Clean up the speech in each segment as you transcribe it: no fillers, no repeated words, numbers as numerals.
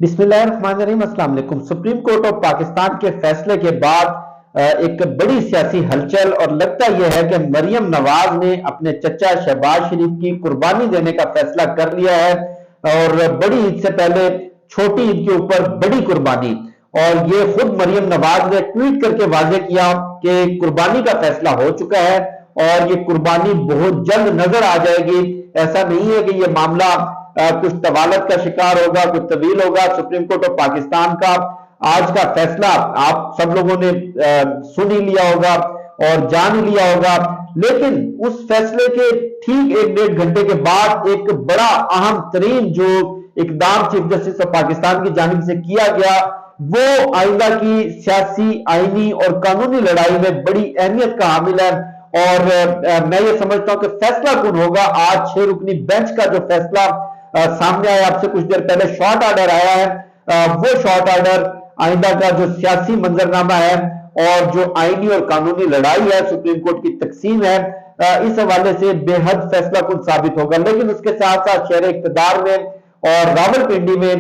बिस्मिल्लाहिर्रहमानिर्रहीम, अस्सलाम वालेकुम। सुप्रीम कोर्ट ऑफ पाकिस्तान के फैसले के बाद एक बड़ी सियासी हलचल और लगता यह है कि मरियम नवाज ने अपने चचा शहबाज शरीफ की कुर्बानी देने का फैसला कर लिया है और बड़ी ईद से पहले छोटी ईद के ऊपर बड़ी कुर्बानी। और ये खुद मरियम नवाज ने ट्वीट करके वाजे किया कि कुर्बानी का फैसला हो चुका है और ये कुर्बानी बहुत जल्द नजर आ जाएगी। ऐसा नहीं है कि ये मामला कुछ तवालत का शिकार होगा, कुछ तवील होगा। सुप्रीम कोर्ट ऑफ पाकिस्तान का आज का फैसला आप सब लोगों ने सुन ही लिया होगा और जान ही लिया होगा, लेकिन उस फैसले के ठीक एक डेढ़ घंटे के बाद एक बड़ा अहम तरीन जो इकदाम चीफ जस्टिस ऑफ पाकिस्तान की जानिब से किया गया, वो आइंदा की सियासी, आईनी और कानूनी लड़ाई में बड़ी अहमियत का हामिल है। और मैं ये समझता हूं कि फैसला कौन होगा। आज 6 रुकनी बेंच का जो फैसला सामने आया, आपसे कुछ देर पहले शॉर्ट ऑर्डर आया है, वो शॉर्ट ऑर्डर आइंदा का जो सियासी मंजरनामा है और जो आईनी और कानूनी लड़ाई है, सुप्रीम कोर्ट की तकसीम है, इस हवाले से बेहद फैसला कुन साबित होगा। लेकिन उसके साथ साथ शहर इक्तदार में और रावलपिंडी में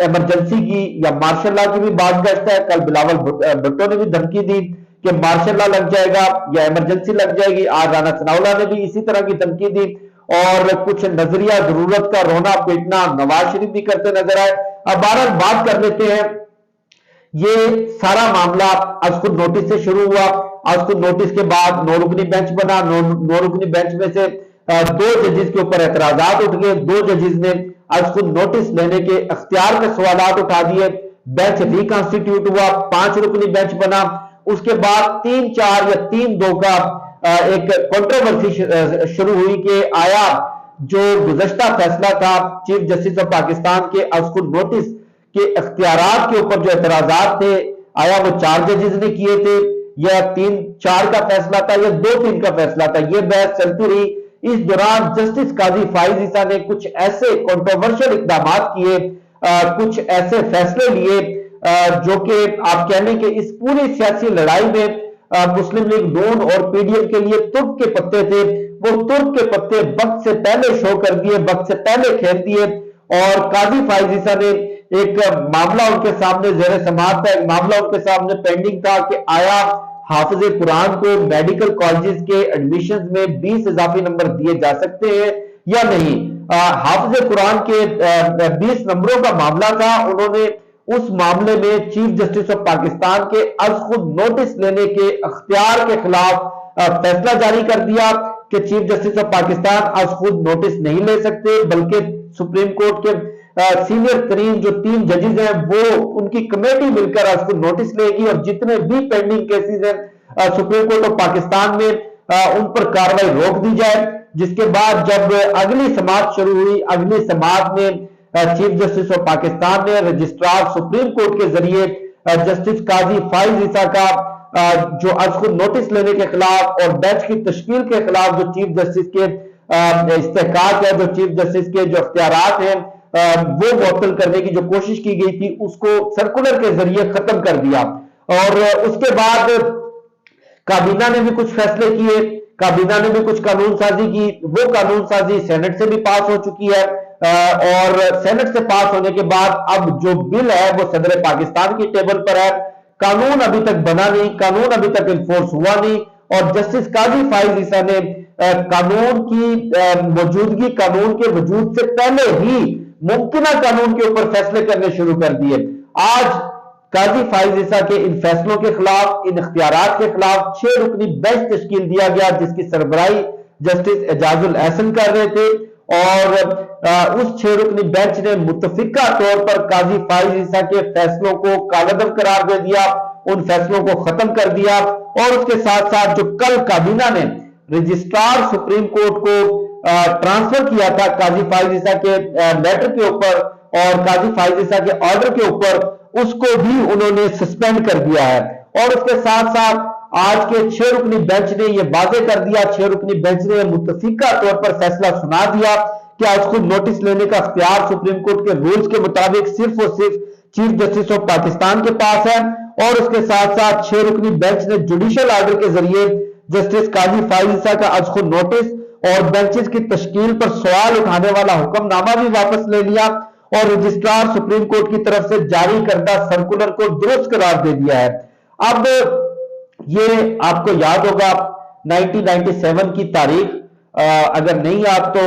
इमरजेंसी की या मार्शल लॉ की भी बात गश्त है। कल बिलावल भुट्टो ने भी धमकी दी कि मार्शल लॉ लग जाएगा या इमरजेंसी लग जाएगी। आज राना सनाउल्लाह ने भी इसी तरह की धमकी दी और कुछ नजरिया जरूरत का रोना पीटना नवाज शरीफ भी करते नजर आए। अब बहरहाल बात कर लेते हैं, ये सारा मामला आज खुद नोटिस से शुरू हुआ। आज खुद नोटिस के बाद 9 रुकनी बेंच बना। 9 रुकनी बेंच में से 2 जजेस के ऊपर एतराजात उठ गए। 2 जजेस ने आज खुद नोटिस लेने के अख्तियार पे सवालात उठा दिए। बेंच रिकॉन्स्टिट्यूट हुआ, 5 रुकनी बेंच बना। उसके बाद 3-4 या 3-2 का एक कंट्रोवर्सी शुरू हुई कि आया जो गुज़श्ता फैसला था चीफ जस्टिस ऑफ पाकिस्तान के आज खुद नोटिस के अख्तियारात के ऊपर जो एतराजात थे, आया वो 4 जजेस ने किए थे या 3-4 का फैसला था या 2-3 का फैसला था। ये बहस चलती रही। इस दौरान जस्टिस काजी फाइज ईसा ने कुछ ऐसे कंट्रोवर्शियल इकदाम किए, कुछ ऐसे फैसले लिए जो कि आप कह लें कि इस पूरी सियासी लड़ाई में मुस्लिम लीग नून और पीडीएम के लिए तुर्क के पत्ते थे। वो तुर्क के पत्ते वक्त से पहले शो कर दिए, वक्त से पहले खेल दिए। और काजी फाइज ईसा ने एक मामला उनके सामने जेर समाअत था, एक मामला उनके सामने पेंडिंग था कि आया हाफिज कुरान को मेडिकल कॉलेजेस के एडमिशन में 20 इजाफी नंबर दिए जा सकते हैं या नहीं। हाफिज कुरान के 20 नंबरों का मामला था। उन्होंने उस मामले में चीफ जस्टिस ऑफ पाकिस्तान के आज खुद नोटिस लेने के अख्तियार के खिलाफ फैसला जारी कर दिया कि चीफ जस्टिस ऑफ पाकिस्तान आज खुद नोटिस नहीं ले सकते, बल्कि सुप्रीम कोर्ट के सीनियर तरीन जो 3 जजेस हैं वो उनकी कमेटी मिलकर आज खुद नोटिस लेगी और जितने भी पेंडिंग केसेस हैं सुप्रीम कोर्ट ऑफ पाकिस्तान में उन पर कार्रवाई रोक दी जाए। जिसके बाद जब अगली समाअत शुरू हुई, अगली समाअत में चीफ जस्टिस ऑफ पाकिस्तान ने रजिस्ट्रार सुप्रीम कोर्ट के जरिए जस्टिस काजी फाइज ईसा का जो आज खुद नोटिस लेने के खिलाफ और बेंच की तश्कील के खिलाफ जो चीफ जस्टिस के इस्तेहकाक है, जो चीफ जस्टिस के जो अख्तियारात हैं वो मुअत्तल करने की जो कोशिश की गई थी, उसको सर्कुलर के जरिए खत्म कर दिया। और उसके बाद काबीना ने भी कुछ फैसले किए, काबीना ने भी कुछ कानून साजी की। वो कानून साजी सेनेट से भी पास हो चुकी है और सेनेट से पास होने के बाद अब जो बिल है वो सदर पाकिस्तान की टेबल पर है। कानून अभी तक बना नहीं, कानून अभी तक इन्फोर्स हुआ नहीं और जस्टिस काजी फाइज ईसा ने कानून की मौजूदगी, कानून के वजूद से पहले ही मुमकिन कानून के ऊपर फैसले करने शुरू कर दिए। आज काजी फाइज ईसा के इन फैसलों के खिलाफ, इन इख्तियारात के खिलाफ 6 रुकनी बेंच तश्कील दिया गया, जिसकी सरबराही जस्टिस एजाजुल एहसन कर रहे थे। और उस 6 रुकनी बेंच ने मुत्तफिका तौर पर काजी फाइज ईसा के फैसलों को कालअदम करार दे दिया, उन फैसलों को खत्म कर दिया। और उसके साथ साथ जो कल काबीना ने रजिस्ट्रार सुप्रीम कोर्ट को ट्रांसफर किया था काजी फाइज ईसा के लेटर के ऊपर और काजी फाइज ईसा के ऑर्डर के ऊपर, उसको भी उन्होंने सस्पेंड कर दिया है। और उसके साथ साथ आज के 6 रुकनी बेंच ने यह वाजे कर दिया, 6 रुकनी बेंच ने मुत्तफिका तौर पर फैसला सुना दिया कि आज खुद नोटिस लेने का अख्तियार सुप्रीम कोर्ट के रूल्स के मुताबिक सिर्फ और सिर्फ चीफ जस्टिस ऑफ पाकिस्तान के पास है। और उसके साथ साथ 6 रुकनी बेंच ने जुडिशियल ऑर्डर के जरिए जस्टिस काजी फाइज ईसा का आज खुद नोटिस और बेंचेस की तश्कील पर सवाल उठाने वाला हुक्मनामा भी वापस ले लिया। और रजिस्ट्रार सुप्रीम कोर्ट की तरफ से जारी करदा सर्कुलर को दुरुस्त करार दे दिया है। अब ये आपको याद होगा 1997 की तारीख, अगर नहीं याद तो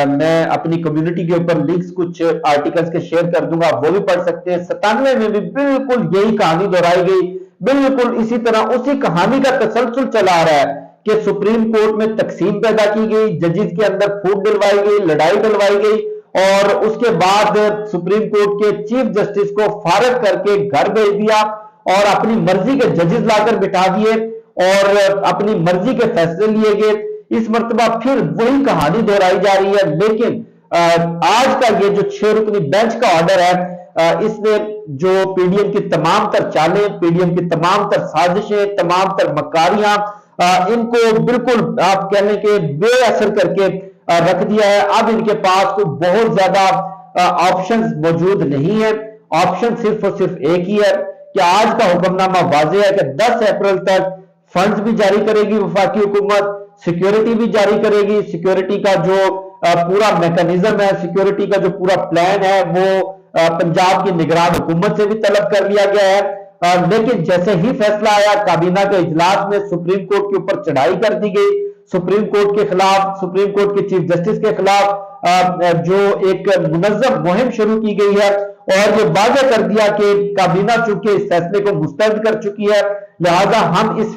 मैं अपनी कम्युनिटी के ऊपर लिंक्स कुछ आर्टिकल्स के शेयर कर दूंगा, वो भी पढ़ सकते हैं। 97 में भी बिल्कुल यही कहानी दोहराई गई, बिल्कुल इसी तरह उसी कहानी का तसलसल चला आ रहा है कि सुप्रीम कोर्ट में तकसीम पैदा की गई, जजेस के अंदर फूट डलवाई गई, लड़ाई डलवाई गई और उसके बाद सुप्रीम कोर्ट के चीफ जस्टिस को फारग करके घर भेज दिया और अपनी मर्जी के जजेस लाकर बिठा दिए और अपनी मर्जी के फैसले लिए गए। इस मर्तबा फिर वही कहानी दोहराई जा रही है, लेकिन आज का ये जो 6 रुकनी बेंच का ऑर्डर है, इसने जो पीडीएम की तमाम तर चालें, पीडीएम की तमाम तर साजिशें, तमाम तर मकारियां, इनको बिल्कुल आप कहने के बेअसर करके रख दिया है। अब इनके पास तो बहुत ज्यादा ऑप्शंस मौजूद नहीं है। ऑप्शन सिर्फ और सिर्फ एक ही है कि आज का हुक्मनामा वाज़ेह है कि 10 अप्रैल तक फंड्स भी जारी करेगी वफाकी हुकूमत, सिक्योरिटी भी जारी करेगी। सिक्योरिटी का जो पूरा मैकेनिज्म है, सिक्योरिटी का जो पूरा प्लान है, वो पंजाब की निगरान हुकूमत से भी तलब कर लिया गया है। लेकिन जैसे ही फैसला आया, काबीना के इजलास में सुप्रीम कोर्ट के ऊपर चढ़ाई कर दी गई, सुप्रीम कोर्ट के खिलाफ, सुप्रीम कोर्ट के चीफ जस्टिस के खिलाफ जो एक मुनज़्ज़म मुहिम शुरू की गई है और ये वाज़ेह कर दिया कि काबीना चूंकि इस फैसले को मुस्तरद कर चुकी है, लिहाजा हम इस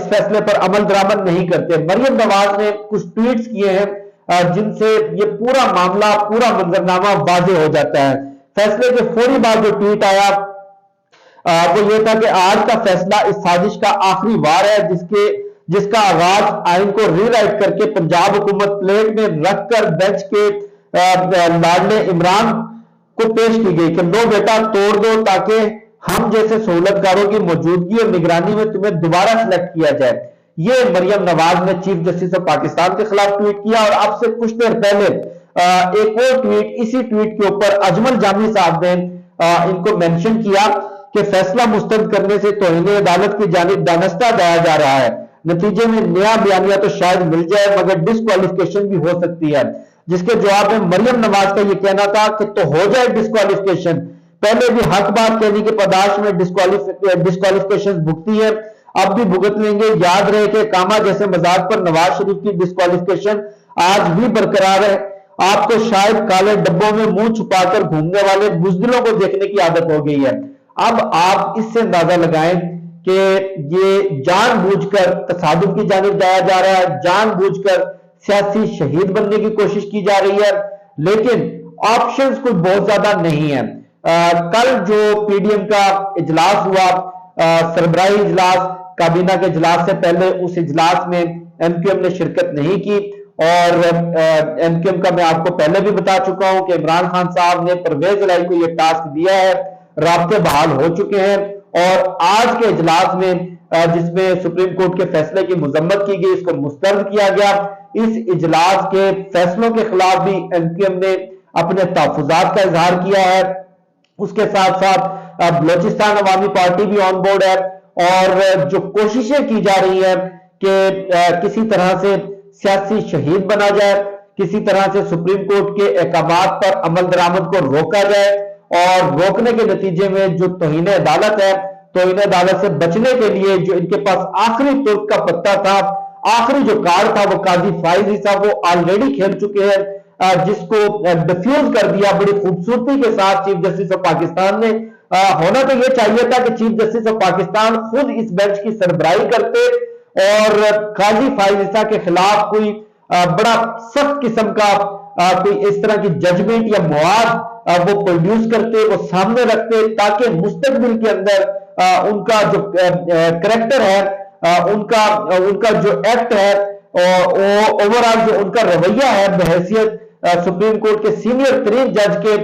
फैसले पर अमल दरामद नहीं करते। मरियम नवाज ने कुछ ट्वीट्स किए हैं जिनसे ये पूरा मामला, पूरा मंजरनामा वाज़ेह हो जाता है। फैसले के फौरी बाद जो ट्वीट आया वो ये था कि आज का फैसला इस साजिश का आखिरी वार है जिसका आगाज आइन को रीराइट करके पंजाब हुकूमत प्लेट में रखकर बेंच के लाडले इमरान को पेश की गई कि लो बेटा तोड़ दो ताकि हम जैसे सहूलतकारों की मौजूदगी और निगरानी में तुम्हें दोबारा सिलेक्ट किया जाए। ये मरियम नवाज ने चीफ जस्टिस ऑफ पाकिस्तान के खिलाफ ट्वीट किया और अब से कुछ देर पहले एक और ट्वीट, इसी ट्वीट के ऊपर अजमल जामी साहब ने इनको मेंशन किया कि फैसला मुस्तरद करने से तौहीन अदालत की जानिब दानस्ता दाया जा रहा है, नतीजे में नया बयानिया तो शायद मिल जाए मगर डिस्क्वालिफिकेशन भी हो सकती है। जिसके जवाब में मरियम नवाज का यह कहना था कि तो हो जाए डिस्क्वालिफिकेशन, पहले भी हक बात कहने की पदाश में डिस्क्वालिफिकेशन भुगती है, अब भी भुगत लेंगे। याद रहे कि कामा जैसे मजाक पर नवाज शरीफ की डिस्क्वालिफिकेशन आज भी बरकरार है। आपको शायद काले डब्बों में मुंह छुपाकर घूमने वाले बुजदिलों को देखने की आदत हो गई है। अब आप इससे अंदाजा लगाएं कि ये जानबूझकर तसादुम की जानिब जाया जा रहा है, जानबूझकर सियासी शहीद बनने की कोशिश की जा रही है, लेकिन ऑप्शंस कोई बहुत ज्यादा नहीं है। कल जो पीडीएम का इजलास हुआ, सरबराही इजलास, काबीना के इजलास से पहले उस इजलास में एमक्यूएम ने शिरकत नहीं की और एमक्यूएम का मैं आपको पहले भी बता चुका हूं कि इमरान खान साहब ने परवेज इलाही को यह टास्क दिया है, राब्ते बहाल हो चुके हैं और आज के इजलास में जिसमें सुप्रीम कोर्ट के फैसले की मजम्मत की गई, इसको मुस्तरद किया गया। इस इजलास के फैसलों के खिलाफ भी एमक्यूएम ने अपने तहफुजात का इजहार किया है। उसके साथ साथ बलोचिस्तान अवामी पार्टी भी ऑन बोर्ड है और जो कोशिशें की जा रही है कि किसी तरह से सियासी शहीद बना जाए, किसी तरह से सुप्रीम कोर्ट के अहकामात पर अमल दरामद को रोका जाए और रोकने के नतीजे में जो तौहीन अदालत है, तौहीन अदालत से बचने के लिए जो इनके पास आखिरी तुर्क का पत्ता था, आखिरी जो कार्ड था, वो काजी फाइज साहब वो ऑलरेडी खेल चुके हैं, जिसको डिफ्यूज कर दिया बड़ी खूबसूरती के साथ चीफ जस्टिस ऑफ पाकिस्तान ने। होना तो यह चाहिए था कि चीफ जस्टिस ऑफ पाकिस्तान खुद इस बेंच की सरबराही करते और काजी फाइज के खिलाफ कोई बड़ा सख्त किस्म का कोई इस तरह की जजमेंट या मुआद वो प्रोड्यूस करते, वो सामने रखते, ताकि मुस्तकबिल के अंदर उनका जो करेक्टर है, उनका जो एक्ट है, ओवरऑल जो उनका रवैया है बहैसियत सुप्रीम कोर्ट के सीनियर तरीन जज के,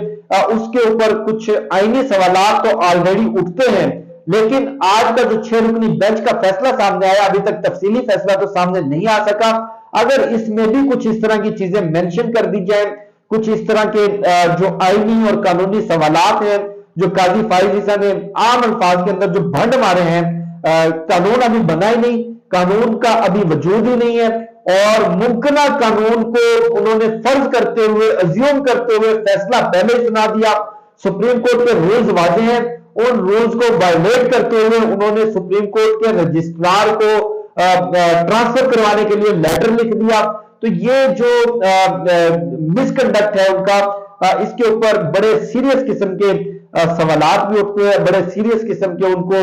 उसके ऊपर कुछ आईनी सवालात तो ऑलरेडी उठते हैं। लेकिन आज का जो 6 रुकनी बेंच का फैसला सामने आया, अभी तक तफसीली फैसला तो सामने नहीं आ सका। अगर इसमें भी कुछ इस तरह की चीजें मेंशन कर दी जाए, कुछ इस तरह के जो आईनी और कानूनी सवालात हैं, जो काजी फाइज ने आम अल्फाज के अंदर जो भंड मारे हैं, कानून अभी बना ही नहीं, कानून का अभी वजूद ही नहीं है और मुमकिना कानून को उन्होंने फर्ज करते हुए, अज्यूम करते हुए फैसला पहले ही सुना दिया। सुप्रीम कोर्ट के रूल्स वाजे हैं, उन रूल्स को वायलेट करते हुए उन्होंने सुप्रीम कोर्ट के रजिस्ट्रार को ट्रांसफर करवाने के लिए लेटर लिख दिया। तो ये जो मिसकंडक्ट है उनका, इसके ऊपर बड़े सीरियस किस्म के सवालात भी उठते हैं, बड़े सीरियस किस्म के उनको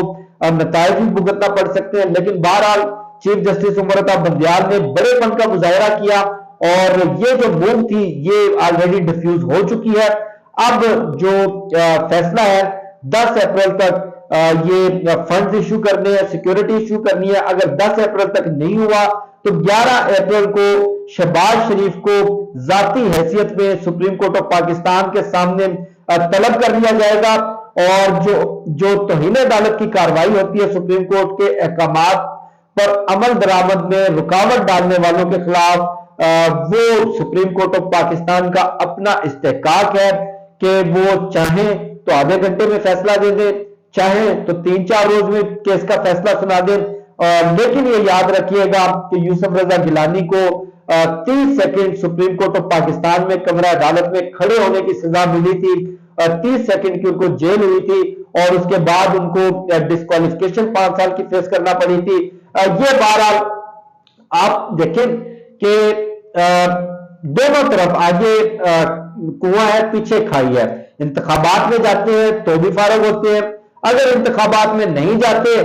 नताइज भी भुगतना पड़ सकते हैं। लेकिन बहरहाल चीफ जस्टिस उमर अता बंदियाल ने बड़ेपन का मुजाहरा किया और ये जो मूव थी ये ऑलरेडी डिफ्यूज हो चुकी है। अब जो फैसला है 10 अप्रैल तक ये फंड्स इशू करने हैं, सिक्योरिटी इशू करनी है। अगर 10 अप्रैल तक नहीं हुआ तो 11 अप्रैल को शहबाज शरीफ को जाती हैसियत में सुप्रीम कोर्ट ऑफ पाकिस्तान के सामने तलब कर लिया जाएगा और जो तौहीन अदालत की कार्रवाई होती है, सुप्रीम कोर्ट के अहकामात पर अमल दरामद में रुकावट डालने वालों के खिलाफ, वो सुप्रीम कोर्ट ऑफ पाकिस्तान का अपना इस्तेहकाक है कि वो चाहें तो आधे घंटे में फैसला दे दे, चाहे तो 3-4 रोज में केस का फैसला सुना दे। लेकिन ये याद रखिएगा कि यूसुफ रजा गिलानी को 30 second supreme court of Pakistan में कमरा अदालत में खड़े होने की सजा मिली थी, 30 सेकंड की उनको जेल हुई थी और उसके बाद उनको डिस्क्वालिफिकेशन 5 साल की फेस करना पड़ी थी। ये बहरहाल आप देखें कि दोनों तरफ आगे कुआं है पीछे खाई है। इंतखाबात में जाते हैं तो भी फारग होते हैं, अगर इंतखाबात में नहीं जाते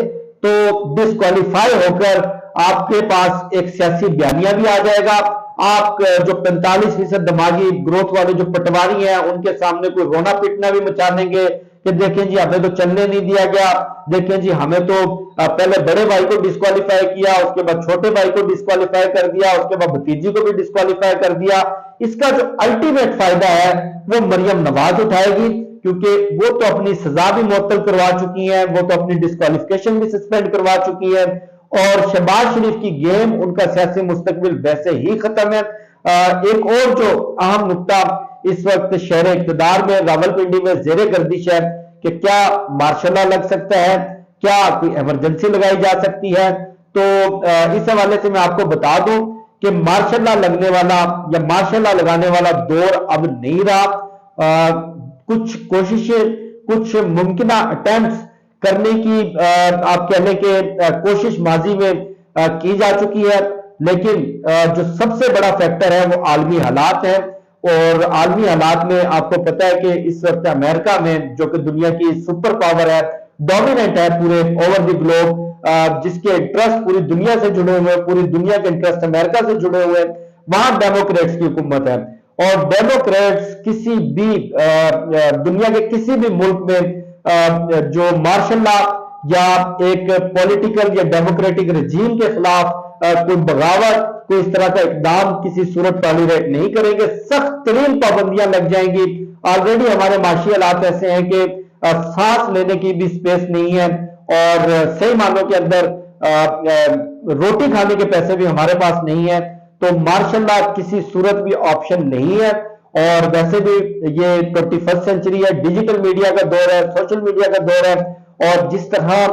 तो डिस्क्वालीफाई होकर आपके पास एक सियासी बयानिया भी आ जाएगा। आप जो 45% दिमागी ग्रोथ वाले जो पटवारी हैं उनके सामने कोई रोना पीटना भी मचा देंगे कि देखें जी हमें तो चलने नहीं दिया गया, देखें जी हमें तो पहले बड़े भाई को डिस्क्वालीफाई किया, उसके बाद छोटे भाई को डिस्क्वालीफाई कर दिया, उसके बाद भतीजी को भी डिस्क्वालीफाई कर दिया। इसका जो अल्टीमेट फायदा है वो मरियम नवाज उठाएगी क्योंकि वो तो अपनी सजा भी मुअत्तल करवा चुकी हैं, वो तो अपनी डिस्क्वालिफिकेशन भी सस्पेंड करवा चुकी है और शहबाज शरीफ की गेम, उनका सियासी मुस्तकबिल वैसे ही खत्म है। एक और जो अहम नुकता इस वक्त शहर इक़्तिदार में रावलपिंडी में जेरे गर्दिश है कि क्या मार्शल लॉ लग सकता है, क्या कोई इमरजेंसी लगाई जा सकती है। तो इस हवाले से मैं आपको बता दूं कि मार्शल लॉ लगने वाला या मार्शल लॉ लगाने वाला दौर अब नहीं रहा। कुछ कोशिशें, कुछ मुमकिना अटेम्प्ट्स करने की आप कह लें कि कोशिश माजी में की जा चुकी है, लेकिन जो सबसे बड़ा फैक्टर है वो आलमी हालात है और आलमी हालात में आपको पता है कि इस वक्त अमेरिका में जो कि दुनिया की सुपर पावर है, डोमिनेंट है पूरे ओवर द ग्लोब, जिसके इंटरेस्ट पूरी दुनिया से जुड़े हुए हैं, पूरी दुनिया के इंटरेस्ट अमेरिका से जुड़े हुए हैं, वहां डेमोक्रेट्स की हुकूमत है और डेमोक्रेट्स किसी भी दुनिया के किसी भी मुल्क में जो मार्शल लॉ या एक पॉलिटिकल या डेमोक्रेटिक रजीम के खिलाफ कोई बगावत, कोई इस तरह का इकदाम किसी सूरत टॉलरेट नहीं करेंगे, सख्त तरीन पाबंदियां लग जाएंगी। ऑलरेडी हमारे माशी हालात ऐसे हैं कि सांस लेने की भी स्पेस नहीं है और सही मानों के अंदर रोटी खाने के पैसे भी हमारे पास नहीं है। तो मार्शल लॉ किसी सूरत भी ऑप्शन नहीं है और वैसे भी ये 21st सेंचुरी है, डिजिटल मीडिया का दौर है, सोशल मीडिया का दौर है और जिस तरह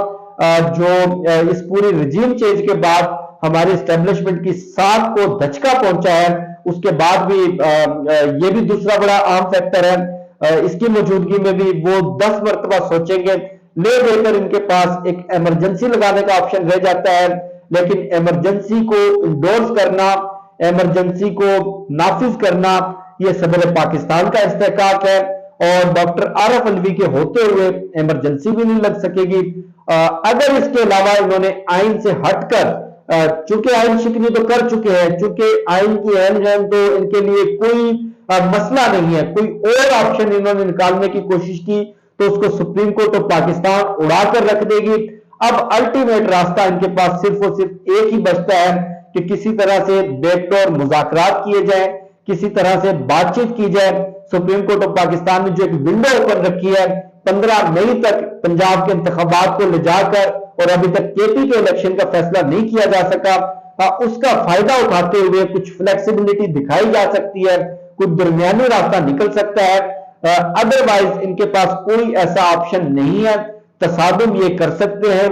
जो इस पूरी रजीम चेंज के बाद हमारी एस्टेब्लिशमेंट की साख को धचका पहुंचा है, उसके बाद भी ये भी दूसरा बड़ा अहम फैक्टर है। इसकी मौजूदगी में भी वो 10 मरतबा सोचेंगे, ले देकर इनके पास एक इमरजेंसी लगाने का ऑप्शन रह जाता है। लेकिन इमरजेंसी को इंडोर्स करना, इमरजेंसी को नाफिज करना, ये सदर पाकिस्तान का इस्तेहकाक है और डॉक्टर आरिफ अलवी के होते हुए इमरजेंसी भी नहीं लग सकेगी। अगर इसके अलावा इन्होंने आइन से हटकर, चूंकि आइन शिकनी तो कर चुके हैं, चूंकि आइन की एहम तो इनके लिए कोई मसला नहीं है, कोई और ऑप्शन इन्होंने निकालने की कोशिश की तो उसको सुप्रीम कोर्ट ऑफ पाकिस्तान उड़ाकर रख देगी। अब अल्टीमेट रास्ता इनके पास सिर्फ और सिर्फ एक ही बचता है कि किसी तरह से बैकडोर मुज़ाकरात किए जाए, किसी तरह से बातचीत की जाए। सुप्रीम कोर्ट ऑफ पाकिस्तान ने जो एक विंडो ओपन रखी है 15 मई तक पंजाब के इंतखाबात को ले जाकर, और अभी तक केपी के इलेक्शन का फैसला नहीं किया जा सका, उसका फायदा उठाते हुए कुछ फ्लेक्सिबिलिटी दिखाई जा सकती है, कुछ दरमियानी रास्ता निकल सकता है। अदरवाइज इनके पास कोई ऐसा ऑप्शन नहीं है। तसादुम ये कर सकते हैं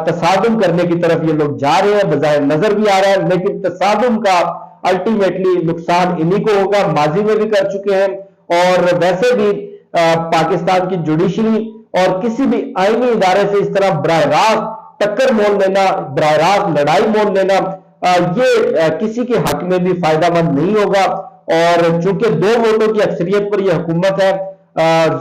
तसादुम करने की तरफ ये लोग जा रहे हैं, बजाय नजर भी आ रहा है, लेकिन तसादुम का अल्टीमेटली नुकसान इन्हीं को होगा, माजी में भी कर चुके हैं। और वैसे भी पाकिस्तान की जुडिशरी और किसी भी आईनी इदारे से इस तरह बराह रास्त टक्कर मोल लेना, बराह रास्त लड़ाई मोल लेना, ये किसी के हक में भी फायदामंद नहीं होगा। और चूंकि 2 वोटों की अक्सरियत पर यह हुकूमत है,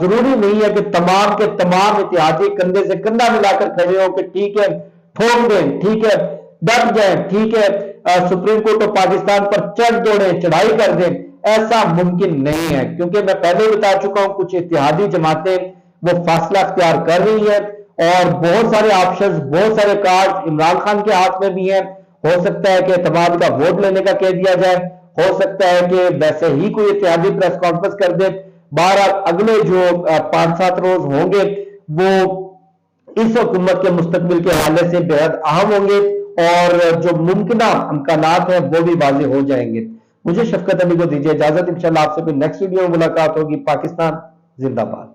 जरूरी नहीं है कि तमाम के तमाम इत्तेहादी कंधे से कंधा मिलाकर खड़े हो कि ठीक है ठोक दें, ठीक है डट जाए, ठीक है सुप्रीम कोर्ट ऑफ पाकिस्तान पर चढ़ दौड़े, चढ़ाई कर दें। ऐसा मुमकिन नहीं है, क्योंकि मैं पहले बता चुका हूं कुछ इत्तेहादी जमातें वो फासला अख्तियार कर रही है और बहुत सारे ऑप्शंस, बहुत सारे कार्ड इमरान खान के हाथ में भी हैं। हो सकता है कि एतमाद का वोट लेने का कह दिया जाए, हो सकता है कि वैसे ही कोई इत्तेहादी प्रेस कॉन्फ्रेंस कर दे। 12 अगले जो 5-7 रोज होंगे वो इस हुकूमत के मुस्तकबिल के हवाले से बेहद अहम होंगे और जो मुमकिन अमकानात है वो भी वाज़ेह हो जाएंगे। मुझे शफकत अली को दीजिए इजाजत, इंशाल्लाह आपसे फिर नेक्स्ट वीडियो में मुलाकात होगी। पाकिस्तान जिंदाबाद।